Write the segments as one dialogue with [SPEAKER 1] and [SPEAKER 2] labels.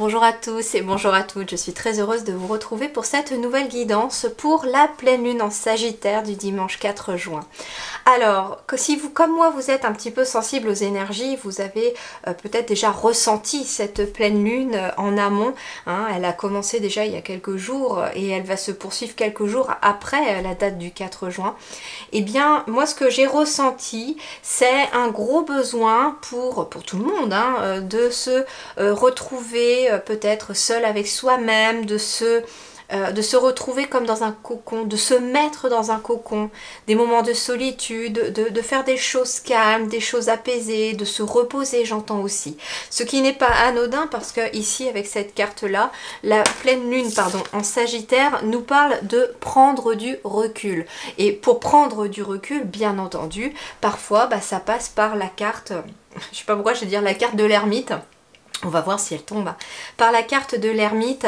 [SPEAKER 1] Bonjour à tous et bonjour à toutes, je suis très heureuse de vous retrouver pour cette nouvelle guidance pour la pleine lune en Sagittaire du dimanche 4 juin. Alors, si vous, comme moi, vous êtes un petit peu sensible aux énergies, vous avez peut-être déjà ressenti cette pleine lune en amont. Hein, elle a commencé déjà il y a quelques jours et elle va se poursuivre quelques jours après la date du 4 juin. Eh bien, moi, ce que j'ai ressenti, c'est un gros besoin pour tout le monde, hein, de se retrouver peut-être seul avec soi-même, de se retrouver comme dans un cocon, de se mettre dans un cocon, des moments de solitude, de faire des choses calmes, des choses apaisées, de se reposer, j'entends aussi. Ce qui n'est pas anodin parce que ici, avec cette carte-là, la pleine lune, pardon, en Sagittaire, nous parle de prendre du recul. Et pour prendre du recul, bien entendu, parfois, ça passe par la carte, je sais pas pourquoi je vais dire la carte de l'ermite. On va voir si elle tombe. Par la carte de l'ermite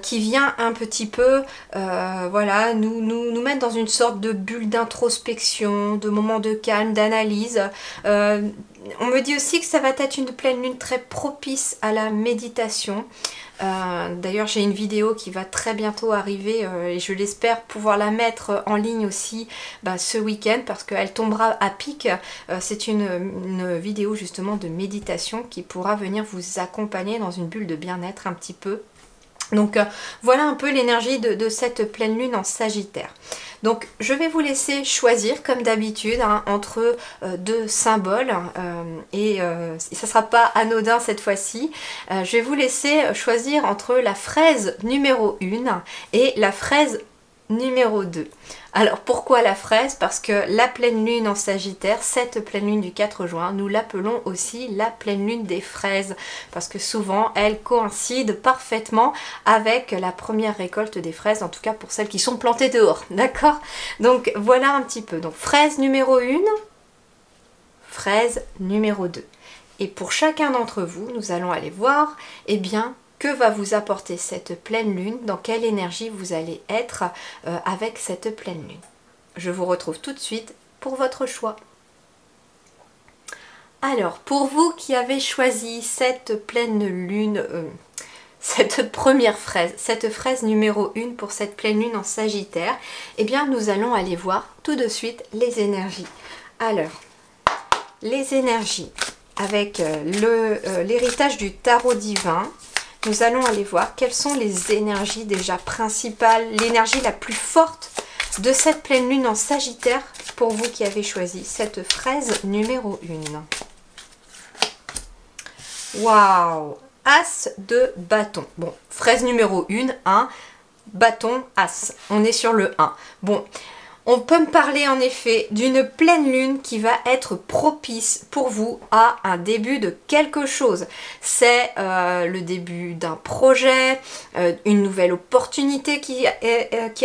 [SPEAKER 1] qui vient un petit peu voilà, nous mettre dans une sorte de bulle d'introspection, de moments de calme, d'analyse. On me dit aussi que ça va être une pleine lune très propice à la méditation. D'ailleurs j'ai une vidéo qui va très bientôt arriver et je l'espère pouvoir la mettre en ligne aussi ce week-end parce qu'elle tombera à pic. C'est une vidéo justement de méditation qui pourra venir vous accompagner dans une bulle de bien-être un petit peu. Donc voilà un peu l'énergie de cette pleine lune en Sagittaire. Donc je vais vous laisser choisir comme d'habitude hein, entre deux symboles et ça ne sera pas anodin cette fois-ci. Je vais vous laisser choisir entre la fraise numéro 1 et la fraise numéro 2. Alors pourquoi la fraise? Parce que la pleine lune en Sagittaire, cette pleine lune du 4 juin, nous l'appelons aussi la pleine lune des fraises. Parce que souvent elle coïncide parfaitement avec la première récolte des fraises, en tout cas pour celles qui sont plantées dehors. D'accord? Donc voilà un petit peu. Donc fraise numéro 1, fraise numéro 2. Et pour chacun d'entre vous, nous allons aller voir, eh bien, que va vous apporter cette pleine lune, dans quelle énergie vous allez être avec cette pleine lune. Je vous retrouve tout de suite pour votre choix. Alors, pour vous qui avez choisi cette pleine lune, cette première fraise, cette fraise numéro 1 pour cette pleine lune en Sagittaire, eh bien nous allons aller voir tout de suite les énergies. Alors, les énergies avec l'héritage du tarot divin. Nous allons aller voir quelles sont les énergies déjà principales, l'énergie la plus forte de cette pleine lune en Sagittaire pour vous qui avez choisi cette fraise numéro 1. Waouh! As de bâton. Bon, fraise numéro 1, bâton, as. On est sur le 1. Bon. On peut me parler en effet d'une pleine lune qui va être propice pour vous à un début de quelque chose. C'est le début d'un projet, une nouvelle opportunité qui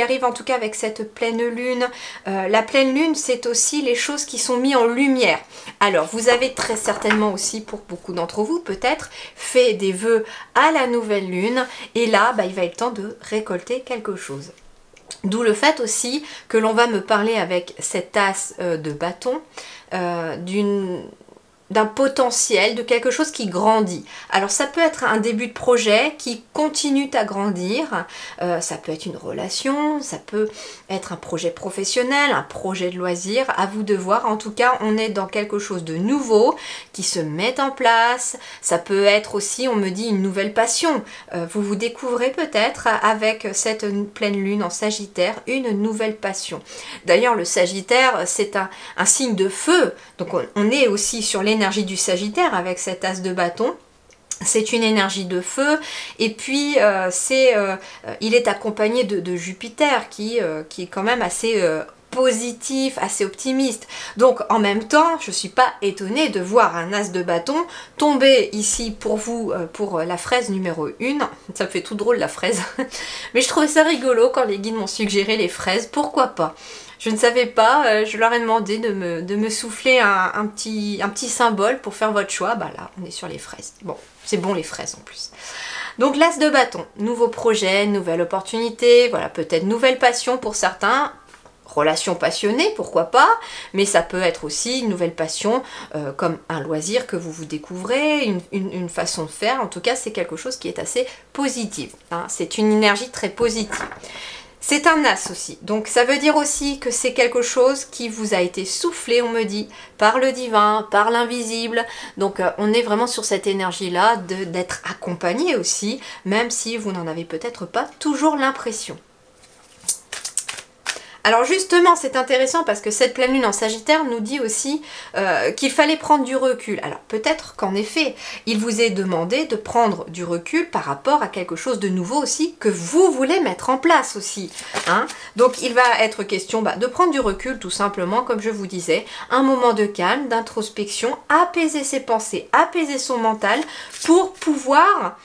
[SPEAKER 1] arrive en tout cas avec cette pleine lune. La pleine lune, c'est aussi les choses qui sont mises en lumière. Alors, vous avez très certainement aussi, pour beaucoup d'entre vous peut-être, fait des vœux à la nouvelle lune. Et là, il va être temps de récolter quelque chose. D'où le fait aussi que l'on va me parler avec cette as de bâton d'un potentiel, de quelque chose qui grandit. Alors ça peut être un début de projet qui continue à grandir, ça peut être une relation, ça peut être un projet professionnel, un projet de loisir, à vous de voir. En tout cas, on est dans quelque chose de nouveau qui se met en place. Ça peut être aussi, on me dit, une nouvelle passion. Vous vous découvrez peut-être avec cette pleine lune en Sagittaire une nouvelle passion. D'ailleurs, le Sagittaire, c'est un signe de feu, donc on est aussi sur l'énergie du Sagittaire avec cet as de bâton. C'est une énergie de feu et puis il est accompagné de Jupiter qui est quand même assez positif, assez optimiste. Donc en même temps, je ne suis pas étonnée de voir un as de bâton tomber ici pour vous, pour la fraise numéro 1. Ça me fait tout drôle la fraise. Mais je trouvais ça rigolo quand les guides m'ont suggéré les fraises. Pourquoi pas? Je ne savais pas, je leur ai demandé de me souffler un petit symbole pour faire votre choix. Là, on est sur les fraises. Bon, c'est bon les fraises en plus. Donc l'as de bâton, nouveau projet, nouvelle opportunité, voilà, peut-être nouvelle passion pour certains. relation passionnée, pourquoi pas, mais ça peut être aussi une nouvelle passion, comme un loisir que vous découvrez, une façon de faire. En tout cas, c'est quelque chose qui est assez positif, hein. C'est une énergie très positive. C'est un as aussi, donc ça veut dire aussi que c'est quelque chose qui vous a été soufflé, on me dit, par le divin, par l'invisible. Donc on est vraiment sur cette énergie-là d'être accompagné aussi, même si vous n'en avez peut-être pas toujours l'impression. Alors justement, c'est intéressant parce que cette pleine lune en Sagittaire nous dit aussi qu'il fallait prendre du recul. Alors peut-être qu'en effet, il vous est demandé de prendre du recul par rapport à quelque chose de nouveau aussi que vous voulez mettre en place aussi, hein. Donc il va être question de prendre du recul tout simplement, comme je vous disais, un moment de calme, d'introspection, apaiser ses pensées, apaiser son mental pour pouvoir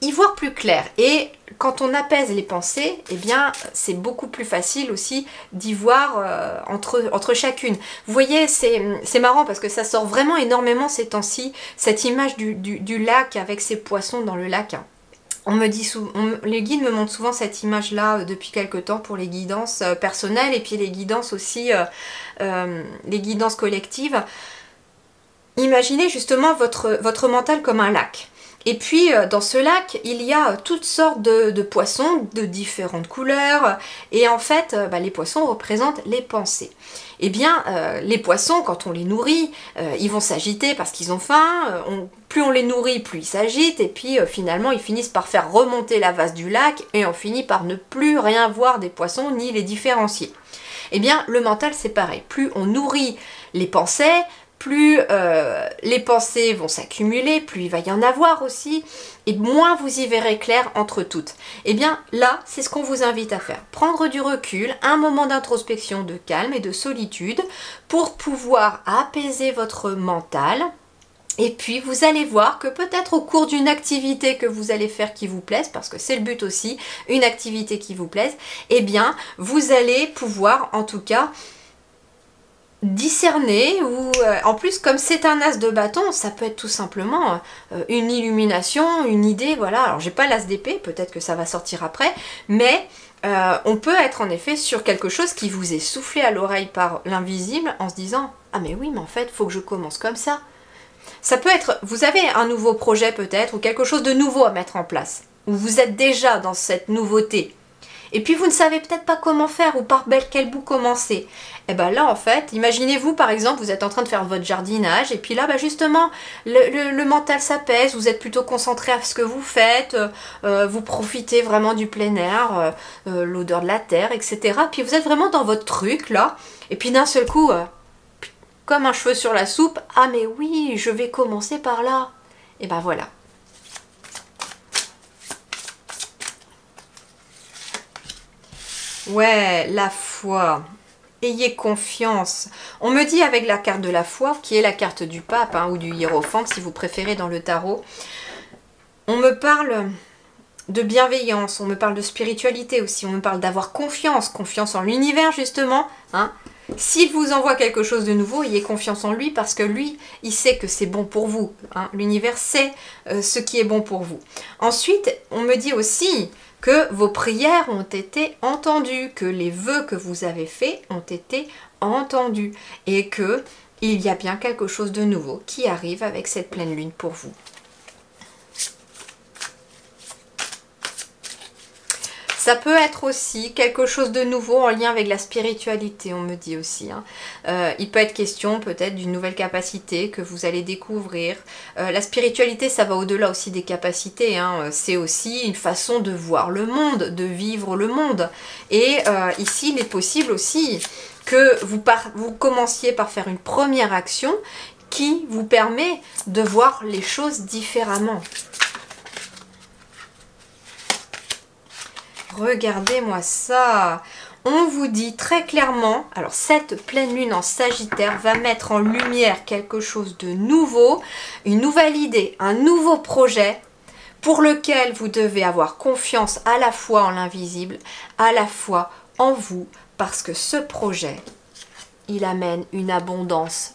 [SPEAKER 1] y voir plus clair. Et quand on apaise les pensées, eh bien c'est beaucoup plus facile aussi d'y voir entre chacune. Vous voyez, c'est marrant parce que ça sort vraiment énormément ces temps-ci, cette image du lac avec ces poissons dans le lac. On me dit les guides me montrent souvent cette image-là depuis quelque temps pour les guidances personnelles et puis les guidances aussi, les guidances collectives. Imaginez justement votre mental comme un lac. Et puis dans ce lac, il y a toutes sortes de poissons de différentes couleurs. Et en fait, les poissons représentent les pensées. Eh bien, les poissons, quand on les nourrit, ils vont s'agiter parce qu'ils ont faim. Plus on les nourrit, plus ils s'agitent. Et puis finalement, ils finissent par faire remonter la vase du lac. Et on finit par ne plus rien voir des poissons ni les différencier. Eh bien, le mental, c'est pareil. Plus on nourrit les pensées, plus les pensées vont s'accumuler, plus il va y en avoir aussi, et moins vous y verrez clair entre toutes. Et bien là, c'est ce qu'on vous invite à faire. Prendre du recul, un moment d'introspection, de calme et de solitude pour pouvoir apaiser votre mental. Et puis vous allez voir que peut-être au cours d'une activité que vous allez faire qui vous plaise, parce que c'est le but aussi, une activité qui vous plaise, eh bien vous allez pouvoir en tout cas discerner, ou en plus comme c'est un as de bâton, ça peut être tout simplement une illumination, une idée, voilà. Alors j'ai pas l'as d'épée, peut-être que ça va sortir après, mais on peut être en effet sur quelque chose qui vous est soufflé à l'oreille par l'invisible en se disant « Ah mais oui, mais en fait, faut que je commence comme ça ». Ça peut être, vous avez un nouveau projet peut-être, ou quelque chose de nouveau à mettre en place, ou vous êtes déjà dans cette nouveauté. Et puis vous ne savez peut-être pas comment faire ou par quel bout commencer. Et bien là en fait, imaginez-vous par exemple, vous êtes en train de faire votre jardinage et puis là justement le mental s'apaise, vous êtes plutôt concentré à ce que vous faites, vous profitez vraiment du plein air, l'odeur de la terre, etc. Puis vous êtes vraiment dans votre truc là, et puis d'un seul coup, comme un cheveu sur la soupe, ah mais oui, je vais commencer par là. Et ben voilà. Ouais, la foi. Ayez confiance. On me dit avec la carte de la foi, qui est la carte du pape, ou du hiérophante si vous préférez dans le tarot, on me parle de bienveillance, on me parle de spiritualité aussi, on me parle d'avoir confiance, confiance en l'univers justement. S'il vous envoie quelque chose de nouveau, ayez confiance en lui parce que lui, il sait que c'est bon pour vous. L'univers sait ce qui est bon pour vous. Ensuite, on me dit aussi que vos prières ont été entendues, que les vœux que vous avez faits ont été entendus et que il y a bien quelque chose de nouveau qui arrive avec cette pleine lune pour vous. Ça peut être aussi quelque chose de nouveau en lien avec la spiritualité, on me dit aussi. Il peut être question peut-être d'une nouvelle capacité que vous allez découvrir. La spiritualité, ça va au-delà aussi des capacités. C'est aussi une façon de voir le monde, de vivre le monde. Et ici, il est possible aussi que vous commenciez par faire une première action qui vous permet de voir les choses différemment. Regardez-moi ça. On vous dit très clairement, alors cette pleine lune en Sagittaire va mettre en lumière quelque chose de nouveau, une nouvelle idée, un nouveau projet pour lequel vous devez avoir confiance à la fois en l'invisible, à la fois en vous, parce que ce projet, il amène une abondance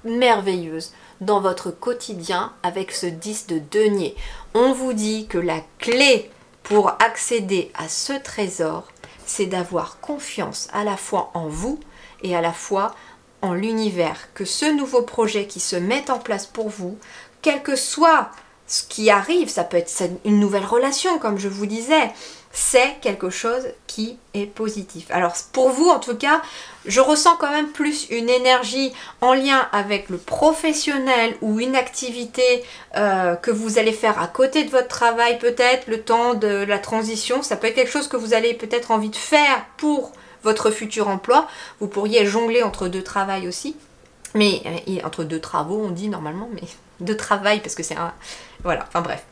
[SPEAKER 1] merveilleuse dans votre quotidien avec ce 10 de denier. On vous dit que la clé pour accéder à ce trésor, c'est d'avoir confiance à la fois en vous et à la fois en l'univers. Que ce nouveau projet qui se met en place pour vous, quel que soit ce qui arrive, ça peut être une nouvelle relation, comme je vous disais, c'est quelque chose qui est positif. Alors pour vous, en tout cas, je ressens quand même plus une énergie en lien avec le professionnel ou une activité que vous allez faire à côté de votre travail, peut-être le temps de la transition. Ça peut être quelque chose que vous allez peut-être envie de faire pour votre futur emploi. Vous pourriez jongler entre deux travails aussi. Mais entre deux travaux, on dit normalement, mais deux travails parce que c'est un... Voilà, enfin bref.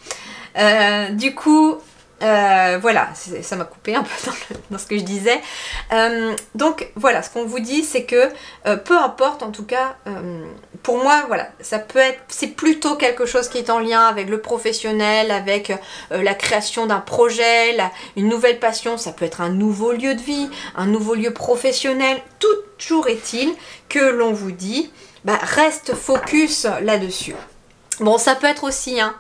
[SPEAKER 1] Du coup... voilà, ça m'a coupé un peu dans ce que je disais. Donc voilà, ce qu'on vous dit, c'est que peu importe, en tout cas, pour moi, voilà, ça peut être, c'est plutôt quelque chose qui est en lien avec le professionnel, avec la création d'un projet, une nouvelle passion. Ça peut être un nouveau lieu de vie, un nouveau lieu professionnel. Toujours est-il que l'on vous dit, bah, reste focus là-dessus. Bon, ça peut être aussi, hein,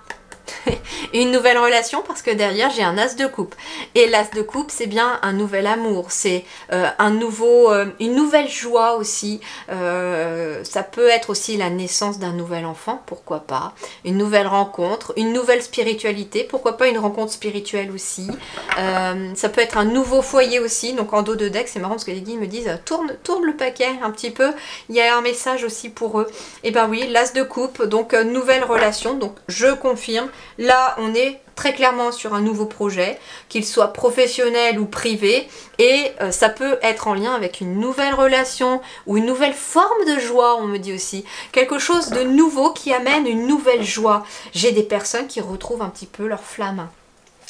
[SPEAKER 1] une nouvelle relation, parce que derrière j'ai un as de coupe, et l'as de coupe c'est bien un nouvel amour, c'est une nouvelle joie aussi. Ça peut être aussi la naissance d'un nouvel enfant, pourquoi pas, une nouvelle rencontre, une nouvelle spiritualité, pourquoi pas une rencontre spirituelle aussi. Ça peut être un nouveau foyer aussi. Donc en dos de deck, c'est marrant parce que les guides me disent tourne le paquet un petit peu, il y a un message aussi pour eux. Et ben oui, l'as de coupe, donc nouvelle relation, donc je confirme. Là, on est très clairement sur un nouveau projet, qu'il soit professionnel ou privé, et ça peut être en lien avec une nouvelle relation ou une nouvelle forme de joie, on me dit aussi. Quelque chose de nouveau qui amène une nouvelle joie. J'ai des personnes qui retrouvent un petit peu leur flamme,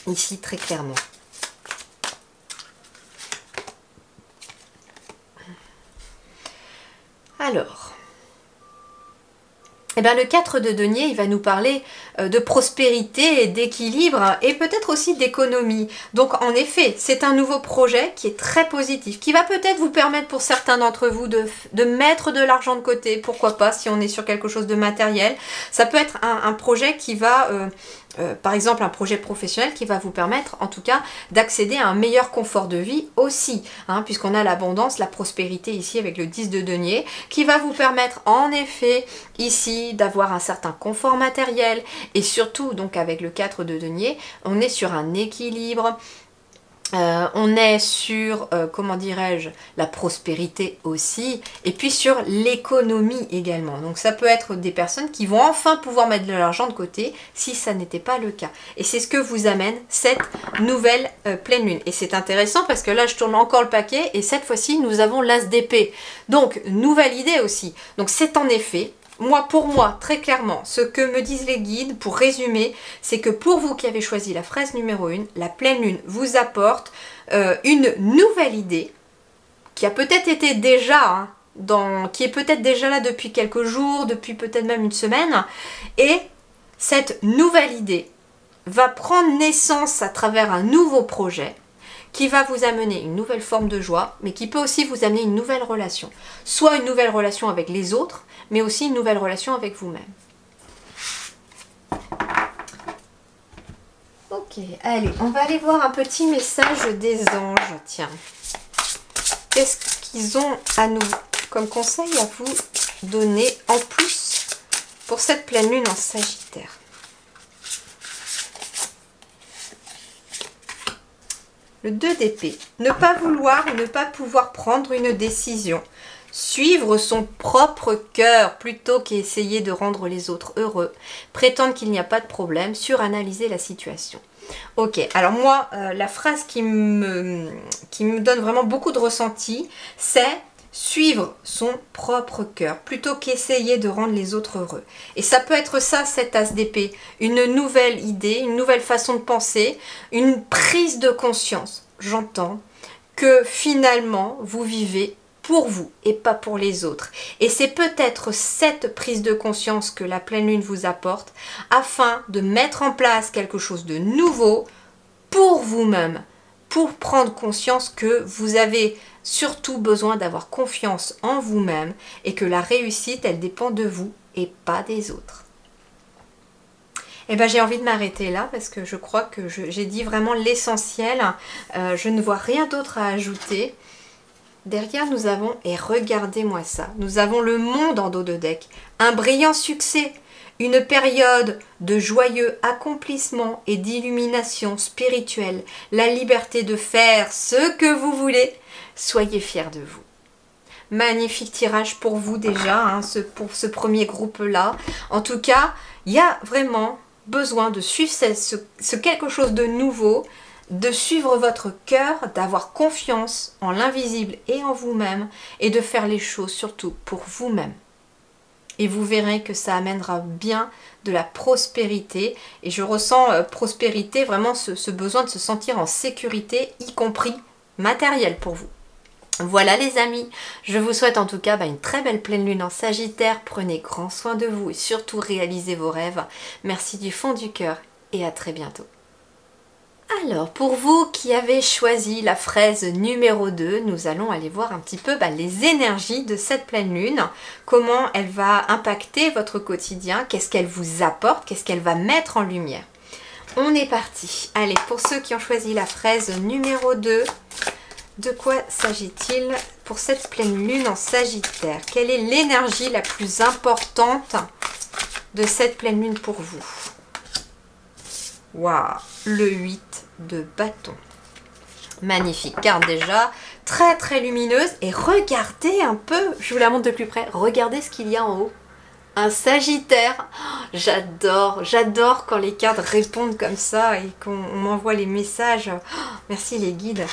[SPEAKER 1] ici très clairement. Alors... Eh bien, le 4 de denier, il va nous parler de prospérité et d'équilibre et peut-être aussi d'économie. Donc, en effet, c'est un nouveau projet qui est très positif, qui va peut-être vous permettre pour certains d'entre vous de mettre de l'argent de côté. Pourquoi pas, si on est sur quelque chose de matériel. Ça peut être un projet qui va... par exemple un projet professionnel qui va vous permettre en tout cas d'accéder à un meilleur confort de vie aussi, hein, puisqu'on a l'abondance, la prospérité ici avec le 10 de denier, qui va vous permettre en effet ici d'avoir un certain confort matériel, et surtout donc avec le 4 de denier, on est sur un équilibre. On est sur, comment dirais-je, la prospérité aussi, et puis sur l'économie également. Donc ça peut être des personnes qui vont enfin pouvoir mettre de l'argent de côté si ça n'était pas le cas. Et c'est ce que vous amène cette nouvelle pleine lune. Et c'est intéressant parce que là je tourne encore le paquet et cette fois-ci nous avons l'as d'épée. Donc nouvelle idée aussi. Donc c'est en effet... Pour moi, très clairement, ce que me disent les guides, pour résumer, c'est que pour vous qui avez choisi la fraise numéro 1, la pleine lune vous apporte une nouvelle idée qui a peut-être été déjà, hein, qui est peut-être déjà là depuis quelques jours, depuis peut-être même une semaine, et cette nouvelle idée va prendre naissance à travers un nouveau projet qui va vous amener une nouvelle forme de joie, mais qui peut aussi vous amener une nouvelle relation. Soit une nouvelle relation avec les autres, mais aussi une nouvelle relation avec vous-même. Ok, allez, on va aller voir un petit message des anges. Tiens, qu'est-ce qu'ils ont à nous comme conseil à vous donner en plus pour cette pleine lune en Sagittaire? Le 2 d'épée. Ne pas vouloir ou ne pas pouvoir prendre une décision. Suivre son propre cœur plutôt qu'essayer de rendre les autres heureux. Prétendre qu'il n'y a pas de problème. Suranalyser la situation. Ok, alors moi, la phrase qui me donne vraiment beaucoup de ressenti, c'est suivre son propre cœur plutôt qu'essayer de rendre les autres heureux. Et ça peut être ça, cet as d'épée, une nouvelle idée, une nouvelle façon de penser, une prise de conscience. J'entends que finalement, vous vivez pour vous et pas pour les autres. Et c'est peut-être cette prise de conscience que la pleine lune vous apporte afin de mettre en place quelque chose de nouveau pour vous-même, pour prendre conscience que vous avez surtout besoin d'avoir confiance en vous-même et que la réussite, elle dépend de vous et pas des autres. Eh ben, j'ai envie de m'arrêter là parce que je crois que j'ai dit vraiment l'essentiel. Je ne vois rien d'autre à ajouter. Derrière, nous avons, et regardez-moi ça, nous avons le monde en dos de deck. Un brillant succès, une période de joyeux accomplissement et d'illumination spirituelle, la liberté de faire ce que vous voulez. Soyez fiers de vous. Magnifique tirage pour vous déjà, hein, pour ce premier groupe-là. En tout cas, il y a vraiment besoin de suivre ce quelque chose de nouveau, de suivre votre cœur, d'avoir confiance en l'invisible et en vous-même et de faire les choses surtout pour vous-même. Et vous verrez que ça amènera bien de la prospérité. Et je ressens prospérité, vraiment ce besoin de se sentir en sécurité, y compris matériel pour vous. Voilà les amis, je vous souhaite en tout cas une très belle pleine lune en Sagittaire. Prenez grand soin de vous et surtout réalisez vos rêves. Merci du fond du cœur et à très bientôt. Alors, pour vous qui avez choisi la fraise numéro 2, nous allons aller voir un petit peu les énergies de cette pleine lune, comment elle va impacter votre quotidien, qu'est-ce qu'elle vous apporte, qu'est-ce qu'elle va mettre en lumière. On est parti. Allez, pour ceux qui ont choisi la fraise numéro 2, de quoi s'agit-il pour cette pleine lune en Sagittaire? Quelle est l'énergie la plus importante de cette pleine lune pour vous? Waouh, le 8 de bâton. Magnifique carte déjà, très très lumineuse. Et regardez un peu, je vous la montre de plus près, regardez ce qu'il y a en haut. Un Sagittaire. J'adore quand les cartes répondent comme ça et qu'on m'envoie les messages. Merci les guides.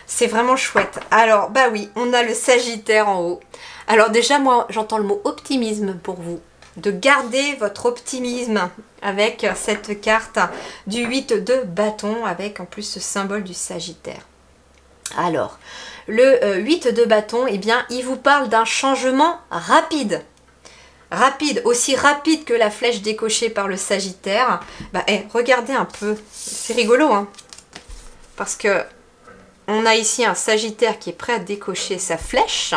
[SPEAKER 1] C'est vraiment chouette. Alors, bah oui, on a le Sagittaire en haut. Alors déjà, moi, j'entends le mot optimisme pour vous. De garder votre optimisme avec cette carte du 8 de bâton, avec en plus ce symbole du Sagittaire. Alors, le 8 de bâton, eh bien, il vous parle d'un changement rapide. Rapide, aussi rapide que la flèche décochée par le Sagittaire. Regardez un peu, c'est rigolo, hein, parce que on a ici un Sagittaire qui est prêt à décocher sa flèche.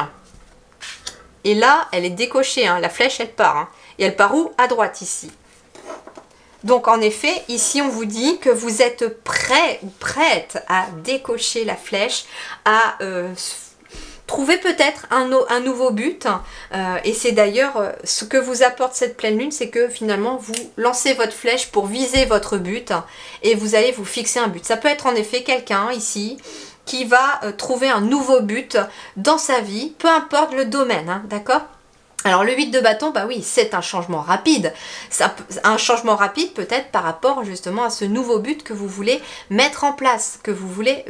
[SPEAKER 1] Et là, elle est décochée, hein, la flèche, elle part. Hein, et elle part où? À droite, ici. Donc, en effet, ici, on vous dit que vous êtes prêt ou prête à décocher la flèche, à trouver peut-être un nouveau but. Et c'est d'ailleurs ce que vous apporte cette pleine lune, c'est que finalement, vous lancez votre flèche pour viser votre but et vous allez vous fixer un but. Ça peut être en effet quelqu'un ici qui va trouver un nouveau but dans sa vie, peu importe le domaine, hein, d'accord? Alors le 8 de bâton, bah oui, c'est un changement rapide. Un changement rapide peut-être par rapport justement à ce nouveau but que vous voulez mettre en place, que vous voulez,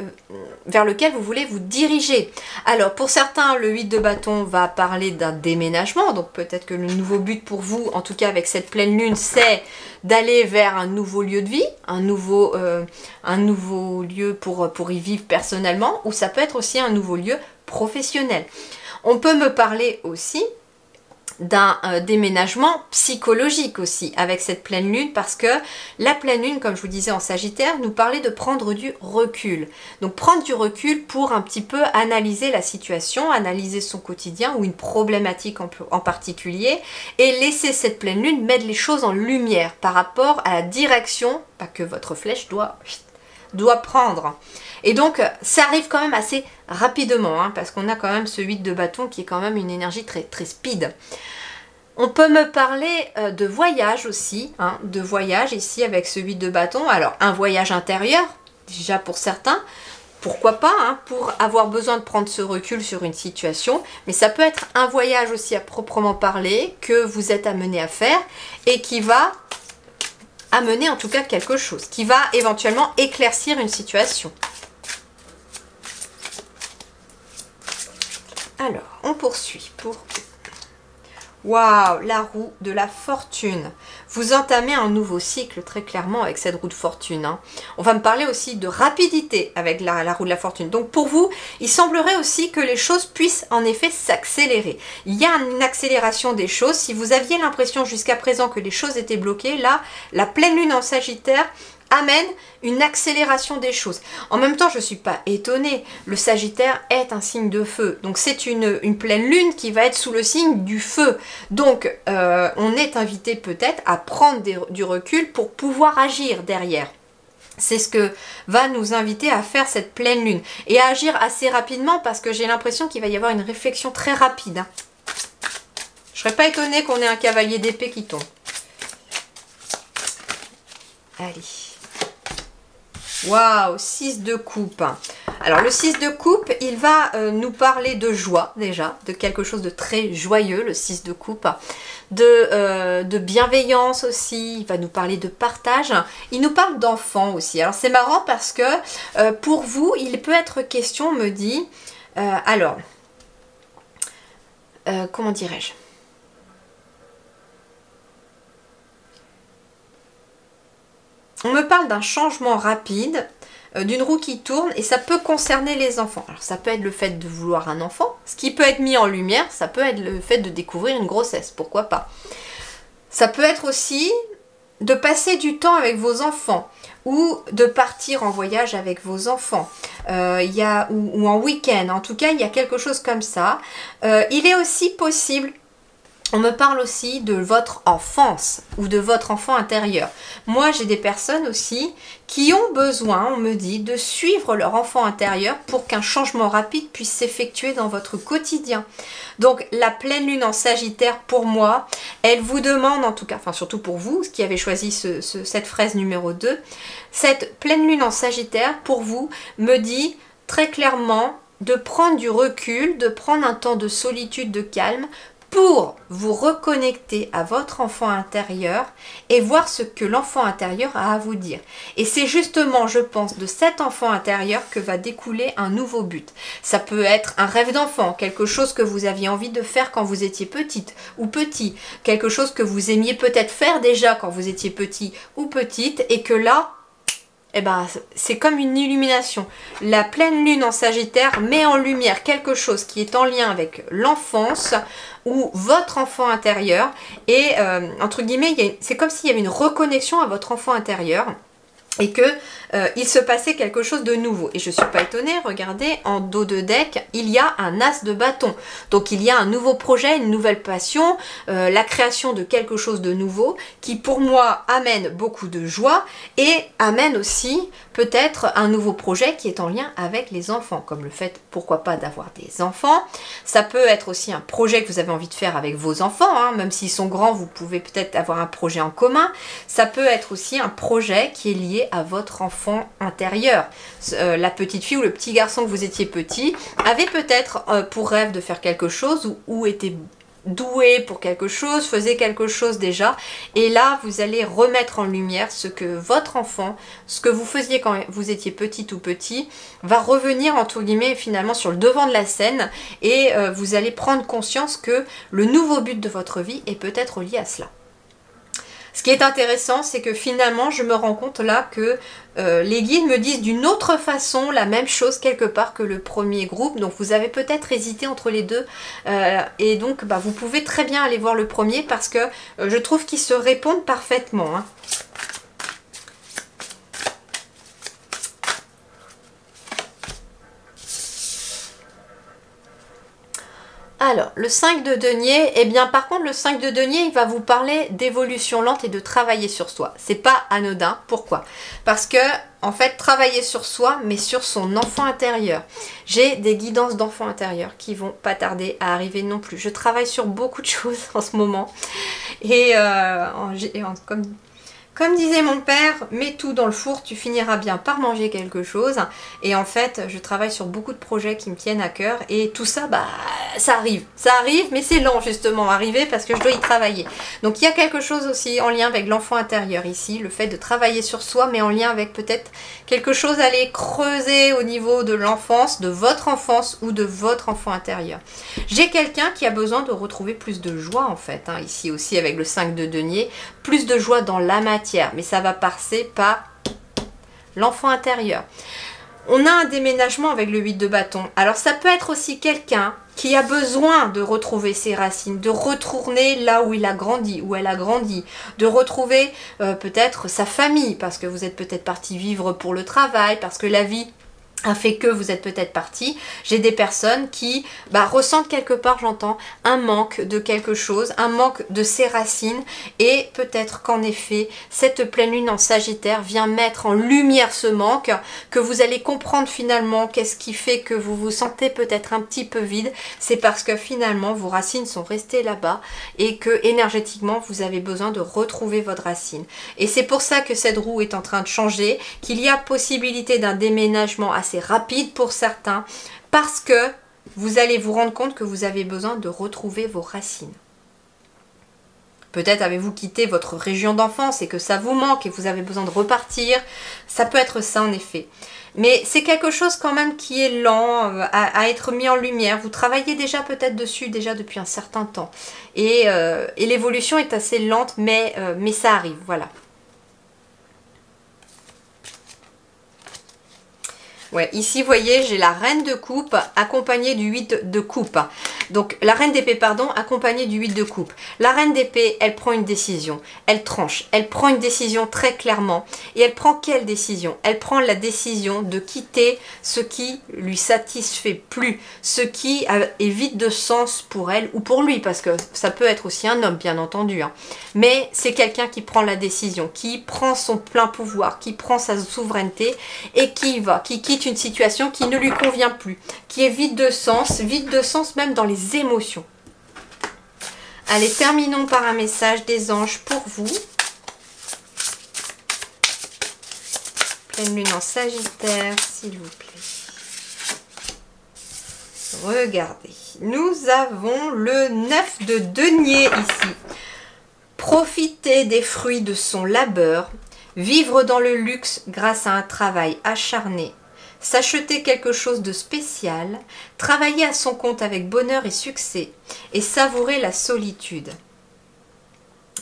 [SPEAKER 1] vers lequel vous voulez vous diriger. Alors pour certains, le 8 de bâton va parler d'un déménagement, donc peut-être que le nouveau but pour vous, en tout cas avec cette pleine lune, c'est d'aller vers un nouveau lieu de vie, un nouveau lieu pour y vivre personnellement, ou ça peut être aussi un nouveau lieu professionnel. On peut me parler aussi d'un déménagement psychologique aussi avec cette pleine lune, parce que la pleine lune, comme je vous disais en Sagittaire, nous parlait de prendre du recul. Donc prendre du recul pour un petit peu analyser la situation, analyser son quotidien ou une problématique en particulier, et laisser cette pleine lune mettre les choses en lumière par rapport à la direction que votre flèche doit prendre. Et donc ça arrive quand même assez rapidement, hein, parce qu'on a quand même ce 8 de bâton qui est quand même une énergie très, très speed. On peut me parler de voyage aussi, hein, de voyage ici avec ce 8 de bâton. Alors un voyage intérieur, déjà pour certains, pourquoi pas, hein, pour avoir besoin de prendre ce recul sur une situation, mais ça peut être un voyage aussi à proprement parler que vous êtes amené à faire et qui va amener en tout cas quelque chose, qui va éventuellement éclaircir une situation. Alors, on poursuit pour... Waouh, la roue de la fortune. Vous entamez un nouveau cycle très clairement avec cette roue de fortune, hein. On va me parler aussi de rapidité avec la roue de la fortune. Donc pour vous, il semblerait aussi que les choses puissent en effet s'accélérer. Il y a une accélération des choses. Si vous aviez l'impression jusqu'à présent que les choses étaient bloquées, là, la pleine lune en Sagittaire amène une accélération des choses. En même temps, je ne suis pas étonnée. Le Sagittaire est un signe de feu. Donc c'est une pleine lune qui va être sous le signe du feu. Donc on est invité peut-être à prendre du recul pour pouvoir agir derrière. C'est ce que va nous inviter à faire cette pleine lune. Et à agir assez rapidement parce que j'ai l'impression qu'il va y avoir une réflexion très rapide. Hein. Je ne serais pas étonnée qu'on ait un cavalier d'épée qui tombe. Allez. Waouh, 6 de coupe. Alors le 6 de coupe, il va nous parler de joie déjà, de quelque chose de très joyeux, le 6 de coupe, de bienveillance aussi, il va nous parler de partage, il nous parle d'enfants aussi. Alors c'est marrant parce que pour vous, il peut être question, on me dit, comment dirais-je ? On me parle d'un changement rapide, d'une roue qui tourne et ça peut concerner les enfants. Alors ça peut être le fait de vouloir un enfant, ce qui peut être mis en lumière, ça peut être le fait de découvrir une grossesse, pourquoi pas. Ça peut être aussi de passer du temps avec vos enfants ou de partir en voyage avec vos enfants ou en week-end. En tout cas, il y a quelque chose comme ça. Il est aussi possible. On me parle aussi de votre enfance ou de votre enfant intérieur. Moi, j'ai des personnes aussi qui ont besoin, on me dit, de suivre leur enfant intérieur pour qu'un changement rapide puisse s'effectuer dans votre quotidien. Donc, la pleine lune en Sagittaire, pour moi, elle vous demande, en tout cas, enfin surtout pour vous, qui avez choisi cette fraise numéro 2, cette pleine lune en Sagittaire, pour vous, me dit très clairement de prendre du recul, de prendre un temps de solitude, de calme, pour vous reconnecter à votre enfant intérieur et voir ce que l'enfant intérieur a à vous dire. Et c'est justement, je pense, de cet enfant intérieur que va découler un nouveau but. Ça peut être un rêve d'enfant, quelque chose que vous aviez envie de faire quand vous étiez petite ou petit, quelque chose que vous aimiez peut-être faire déjà quand vous étiez petit ou petite et que là, eh ben, c'est comme une illumination. La pleine lune en Sagittaire met en lumière quelque chose qui est en lien avec l'enfance ou votre enfant intérieur. Et entre guillemets, c'est comme s'il y avait une reconnexion à votre enfant intérieur. Et que il se passait quelque chose de nouveau. Et je ne suis pas étonnée, regardez, en dos de deck, il y a un as de bâton. Donc il y a un nouveau projet, une nouvelle passion, la création de quelque chose de nouveau qui pour moi amène beaucoup de joie et amène aussi peut-être un nouveau projet qui est en lien avec les enfants, comme le fait, pourquoi pas, d'avoir des enfants. Ça peut être aussi un projet que vous avez envie de faire avec vos enfants, hein, même s'ils sont grands, vous pouvez peut-être avoir un projet en commun. Ça peut être aussi un projet qui est lié à votre enfant intérieur. La petite fille ou le petit garçon que vous étiez petit avait peut-être pour rêve de faire quelque chose ou était doué pour quelque chose, faisait quelque chose déjà, et là vous allez remettre en lumière ce que votre enfant, ce que vous faisiez quand vous étiez petite ou petit, va revenir entre guillemets finalement sur le devant de la scène et vous allez prendre conscience que le nouveau but de votre vie est peut-être lié à cela. Ce qui est intéressant, c'est que finalement, je me rends compte là que les guides me disent d'une autre façon la même chose quelque part que le premier groupe. Donc vous avez peut-être hésité entre les deux. Et donc vous pouvez très bien aller voir le premier parce que je trouve qu'ils se répondent parfaitement. Hein. Alors, le 5 de denier, eh bien par contre le 5 de denier, il va vous parler d'évolution lente et de travailler sur soi. C'est pas anodin. Pourquoi? Parce que, en fait, travailler sur soi, mais sur son enfant intérieur. J'ai des guidances d'enfant intérieur qui vont pas tarder à arriver non plus. Je travaille sur beaucoup de choses en ce moment. Et comme disait mon père, mets tout dans le four, tu finiras bien par manger quelque chose. Et en fait, je travaille sur beaucoup de projets qui me tiennent à cœur. Et tout ça, ça arrive. Ça arrive, mais c'est lent justement à arriver parce que je dois y travailler. Donc il y a quelque chose aussi en lien avec l'enfant intérieur ici. Le fait de travailler sur soi, mais en lien avec peut-être quelque chose à aller creuser au niveau de l'enfance, de votre enfance ou de votre enfant intérieur. J'ai quelqu'un qui a besoin de retrouver plus de joie en fait. Hein, ici aussi avec le 5 de denier. Plus de joie dans la matière, mais ça va passer par l'enfant intérieur. On a un déménagement avec le 8 de bâton. Alors ça peut être aussi quelqu'un qui a besoin de retrouver ses racines, de retourner là où il a grandi, où elle a grandi, de retrouver peut-être sa famille, parce que vous êtes peut-être parti vivre pour le travail, parce que la vie a fait que vous êtes peut-être parti. J'ai des personnes qui ressentent quelque part, j'entends, un manque de quelque chose, un manque de ses racines, et peut-être qu'en effet, cette pleine lune en Sagittaire vient mettre en lumière ce manque, que vous allez comprendre finalement qu'est-ce qui fait que vous vous sentez peut-être un petit peu vide. C'est parce que finalement, vos racines sont restées là-bas et que énergétiquement, vous avez besoin de retrouver votre racine. Et c'est pour ça que cette roue est en train de changer, qu'il y a possibilité d'un déménagement assez rapide pour certains, parce que vous allez vous rendre compte que vous avez besoin de retrouver vos racines. Peut-être avez-vous quitté votre région d'enfance et que ça vous manque et vous avez besoin de repartir. Ça peut être ça en effet. Mais c'est quelque chose quand même qui est lent à être mis en lumière. Vous travaillez déjà peut-être dessus déjà depuis un certain temps. Et l'évolution est assez lente, mais ça arrive, voilà. Ouais, ici, vous voyez, j'ai la reine de coupe accompagnée du 8 de coupe. Donc, la reine d'épée, pardon, accompagnée du 8 de coupe. La reine d'épée, elle prend une décision. Elle tranche. Elle prend une décision très clairement. Et elle prend quelle décision? Elle prend la décision de quitter ce qui lui satisfait plus. Ce qui est vide de sens pour elle ou pour lui. Parce que ça peut être aussi un homme, bien entendu. Hein. Mais c'est quelqu'un qui prend la décision, qui prend son plein pouvoir, qui prend sa souveraineté et qui quitte une situation qui ne lui convient plus, qui est vide de sens même dans les émotions. Allez, terminons par un message des anges pour vous. Pleine lune en Sagittaire, s'il vous plaît. Regardez, nous avons le 9 de denier ici. Profiter des fruits de son labeur, vivre dans le luxe grâce à un travail acharné, s'acheter quelque chose de spécial, travailler à son compte avec bonheur et succès, et savourer la solitude.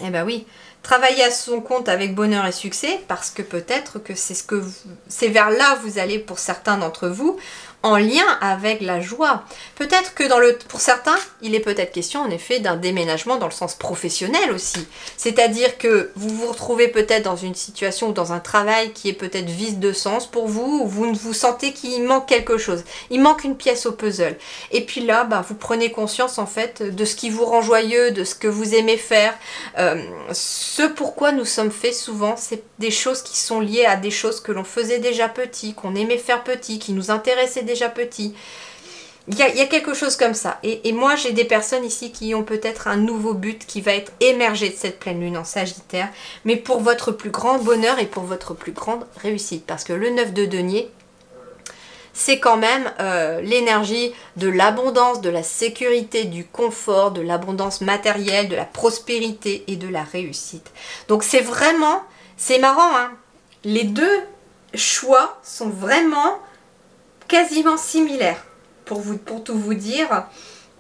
[SPEAKER 1] Eh bien oui, travailler à son compte avec bonheur et succès, parce que peut-être que c'est vers là où vous allez pour certains d'entre vous, en lien avec la joie. Peut-être que pour certains, il est peut-être question en effet d'un déménagement dans le sens professionnel aussi. C'est-à-dire que vous vous retrouvez peut-être dans une situation ou dans un travail qui est peut-être vide de sens pour vous, ou vous sentez qu'il manque quelque chose. Il manque une pièce au puzzle. Et puis là, vous prenez conscience en fait de ce qui vous rend joyeux, de ce que vous aimez faire. Ce pourquoi nous sommes faits souvent, c'est des choses qui sont liées à des choses que l'on faisait déjà petit, qu'on aimait faire petit, qui nous intéressaient déjà petit. Il y a quelque chose comme ça. Et moi, j'ai des personnes ici qui ont peut-être un nouveau but qui va être émergé de cette pleine lune en Sagittaire, mais pour votre plus grand bonheur et pour votre plus grande réussite. Parce que le 9 de denier, c'est quand même l'énergie de l'abondance, de la sécurité, du confort, de l'abondance matérielle, de la prospérité et de la réussite. Donc c'est vraiment, c'est marrant, hein, les deux choix sont vraiment quasiment similaires, pour tout vous dire.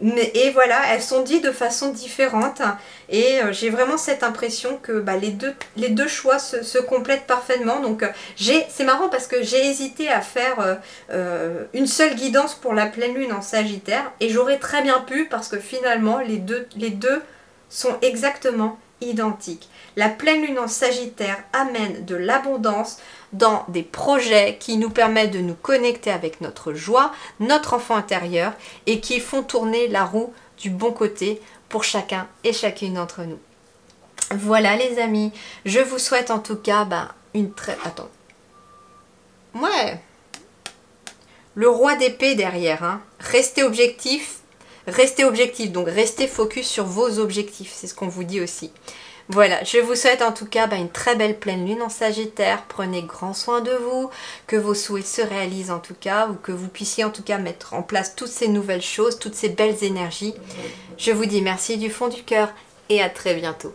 [SPEAKER 1] Et voilà, elles sont dites de façon différente. Et j'ai vraiment cette impression que les deux choix se complètent parfaitement. Donc c'est marrant parce que j'ai hésité à faire une seule guidance pour la pleine lune en Sagittaire. Et j'aurais très bien pu, parce que finalement les deux sont exactement identiques. La pleine lune en Sagittaire amène de l'abondance dans des projets qui nous permettent de nous connecter avec notre joie, notre enfant intérieur, et qui font tourner la roue du bon côté pour chacun et chacune d'entre nous. Voilà les amis, je vous souhaite en tout cas une très... Attends. Ouais. Le roi d'épée derrière, hein. Restez objectif, donc restez focus sur vos objectifs, c'est ce qu'on vous dit aussi. Voilà, je vous souhaite en tout cas une très belle pleine lune en Sagittaire. Prenez grand soin de vous, que vos souhaits se réalisent en tout cas, ou que vous puissiez en tout cas mettre en place toutes ces nouvelles choses, toutes ces belles énergies. Je vous dis merci du fond du cœur et à très bientôt.